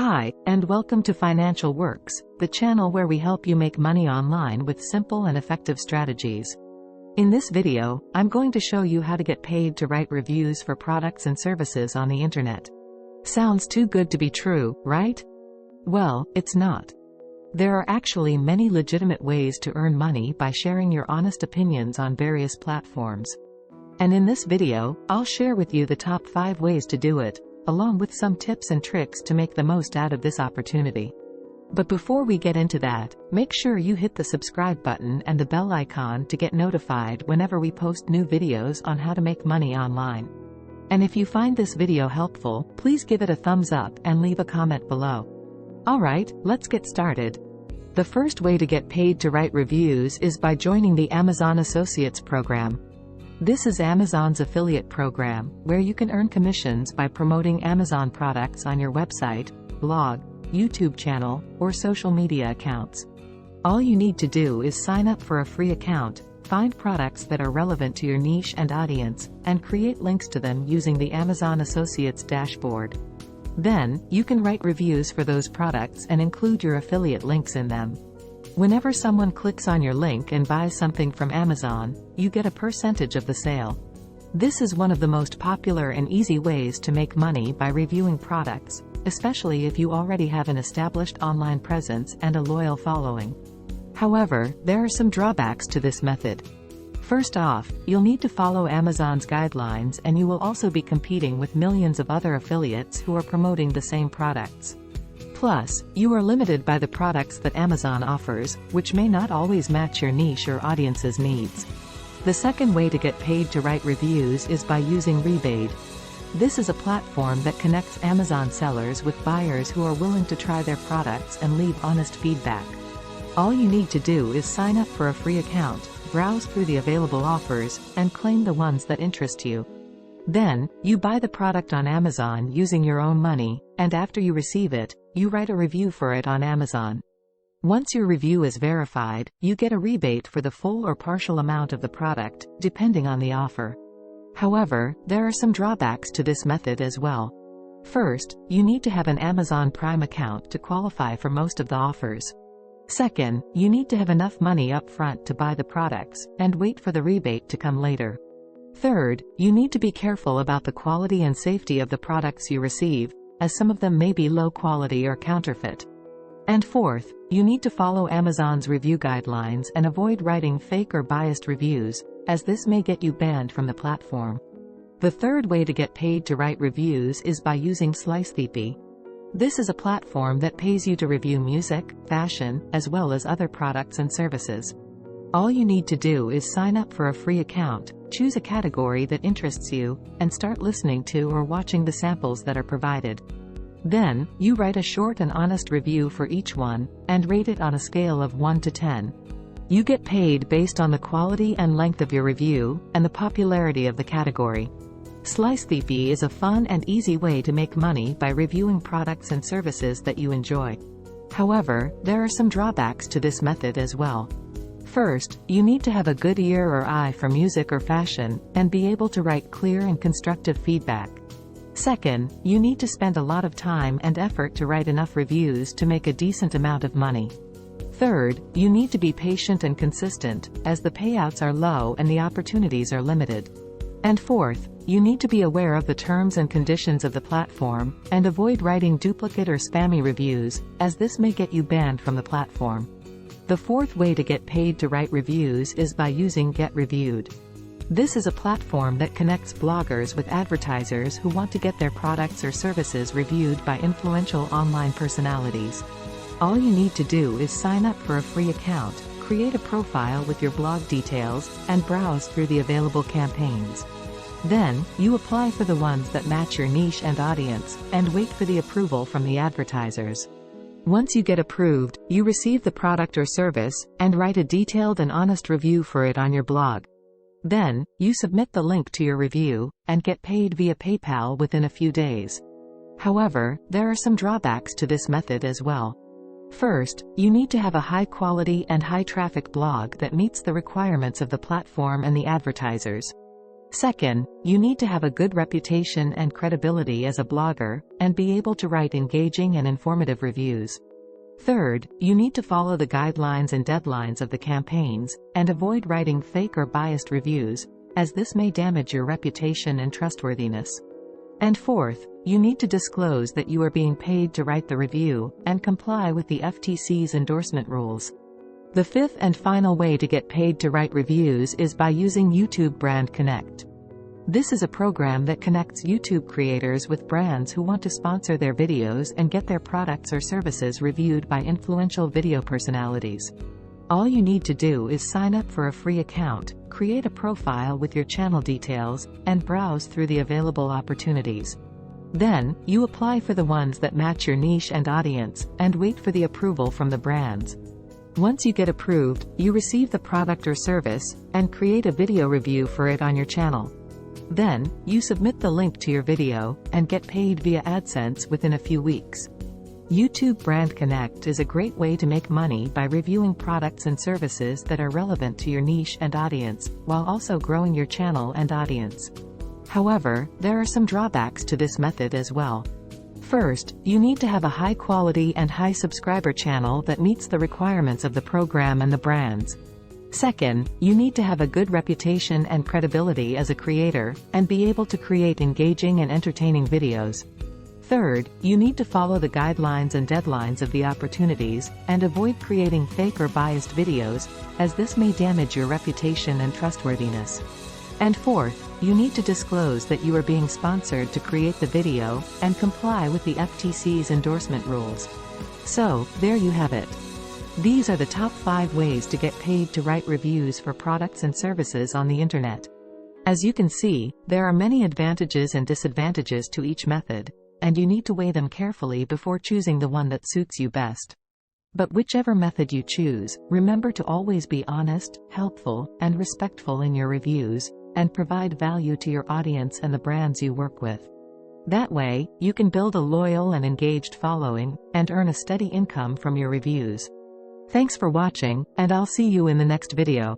Hi, and welcome to Financial Works, the channel where we help you make money online with simple and effective strategies. In this video, I'm going to show you how to get paid to write reviews for products and services on the internet. Sounds too good to be true, right? Well, it's not. There are actually many legitimate ways to earn money by sharing your honest opinions on various platforms. And in this video, I'll share with you the top 5 ways to do it, along with some tips and tricks to make the most out of this opportunity. But before we get into that, make sure you hit the subscribe button and the bell icon to get notified whenever we post new videos on how to make money online. And if you find this video helpful, please give it a thumbs up and leave a comment below. Alright, let's get started. The first way to get paid to write reviews is by joining the Amazon Associates program. This is Amazon's affiliate program, where you can earn commissions by promoting Amazon products on your website, blog, YouTube channel, or social media accounts. All you need to do is sign up for a free account, find products that are relevant to your niche and audience, and create links to them using the Amazon Associates dashboard. Then, you can write reviews for those products and include your affiliate links in them. Whenever someone clicks on your link and buys something from Amazon, you get a percentage of the sale. This is one of the most popular and easy ways to make money by reviewing products, especially if you already have an established online presence and a loyal following. However, there are some drawbacks to this method. First off, you'll need to follow Amazon's guidelines, and you will also be competing with millions of other affiliates who are promoting the same products. Plus, you are limited by the products that Amazon offers, which may not always match your niche or audience's needs. The second way to get paid to write reviews is by using Rebate. This is a platform that connects Amazon sellers with buyers who are willing to try their products and leave honest feedback. All you need to do is sign up for a free account, browse through the available offers, and claim the ones that interest you. Then, you buy the product on Amazon using your own money, and after you receive it, you write a review for it on Amazon. Once your review is verified, you get a rebate for the full or partial amount of the product, depending on the offer. However, there are some drawbacks to this method as well. First, you need to have an Amazon Prime account to qualify for most of the offers. Second, you need to have enough money up front to buy the products, and wait for the rebate to come later. Third, you need to be careful about the quality and safety of the products you receive, as some of them may be low quality or counterfeit. And fourth, you need to follow Amazon's review guidelines and avoid writing fake or biased reviews, as this may get you banned from the platform. The third way to get paid to write reviews is by using SliceThP. This is a platform that pays you to review music, fashion, as well as other products and services. All you need to do is sign up for a free account, choose a category that interests you, and start listening to or watching the samples that are provided. Then, you write a short and honest review for each one, and rate it on a scale of 1 to 10. You get paid based on the quality and length of your review, and the popularity of the category. SliceThP is a fun and easy way to make money by reviewing products and services that you enjoy. However, there are some drawbacks to this method as well. First, you need to have a good ear or eye for music or fashion, and be able to write clear and constructive feedback. Second, you need to spend a lot of time and effort to write enough reviews to make a decent amount of money. Third, you need to be patient and consistent, as the payouts are low and the opportunities are limited. And fourth, you need to be aware of the terms and conditions of the platform, and avoid writing duplicate or spammy reviews, as this may get you banned from the platform. The fourth way to get paid to write reviews is by using Get Reviewed. This is a platform that connects bloggers with advertisers who want to get their products or services reviewed by influential online personalities. All you need to do is sign up for a free account, create a profile with your blog details, and browse through the available campaigns. Then, you apply for the ones that match your niche and audience, and wait for the approval from the advertisers. Once you get approved, you receive the product or service, and write a detailed and honest review for it on your blog. Then, you submit the link to your review, and get paid via PayPal within a few days. However, there are some drawbacks to this method as well. First, you need to have a high-quality and high-traffic blog that meets the requirements of the platform and the advertisers. Second, you need to have a good reputation and credibility as a blogger, and be able to write engaging and informative reviews. Third, you need to follow the guidelines and deadlines of the campaigns, and avoid writing fake or biased reviews, as this may damage your reputation and trustworthiness. And fourth, you need to disclose that you are being paid to write the review, and comply with the FTC's endorsement rules. The fifth and final way to get paid to write reviews is by using YouTube Brand Connect. This is a program that connects YouTube creators with brands who want to sponsor their videos and get their products or services reviewed by influential video personalities. All you need to do is sign up for a free account, create a profile with your channel details, and browse through the available opportunities. Then, you apply for the ones that match your niche and audience, and wait for the approval from the brands. Once you get approved, you receive the product or service, and create a video review for it on your channel. Then, you submit the link to your video, and get paid via AdSense within a few weeks. YouTube Brand Connect is a great way to make money by reviewing products and services that are relevant to your niche and audience, while also growing your channel and audience. However, there are some drawbacks to this method as well. First, you need to have a high quality and high subscriber channel that meets the requirements of the program and the brands. Second, you need to have a good reputation and credibility as a creator, and be able to create engaging and entertaining videos. Third, you need to follow the guidelines and deadlines of the opportunities, and avoid creating fake or biased videos, as this may damage your reputation and trustworthiness. And fourth, you need to disclose that you are being sponsored to create the video, and comply with the FTC's endorsement rules. So, there you have it. These are the top 5 ways to get paid to write reviews for products and services on the internet. As you can see, there are many advantages and disadvantages to each method, and you need to weigh them carefully before choosing the one that suits you best. But whichever method you choose, remember to always be honest, helpful, and respectful in your reviews, and provide value to your audience and the brands you work with. That way, you can build a loyal and engaged following, and earn a steady income from your reviews. Thanks for watching, and I'll see you in the next video.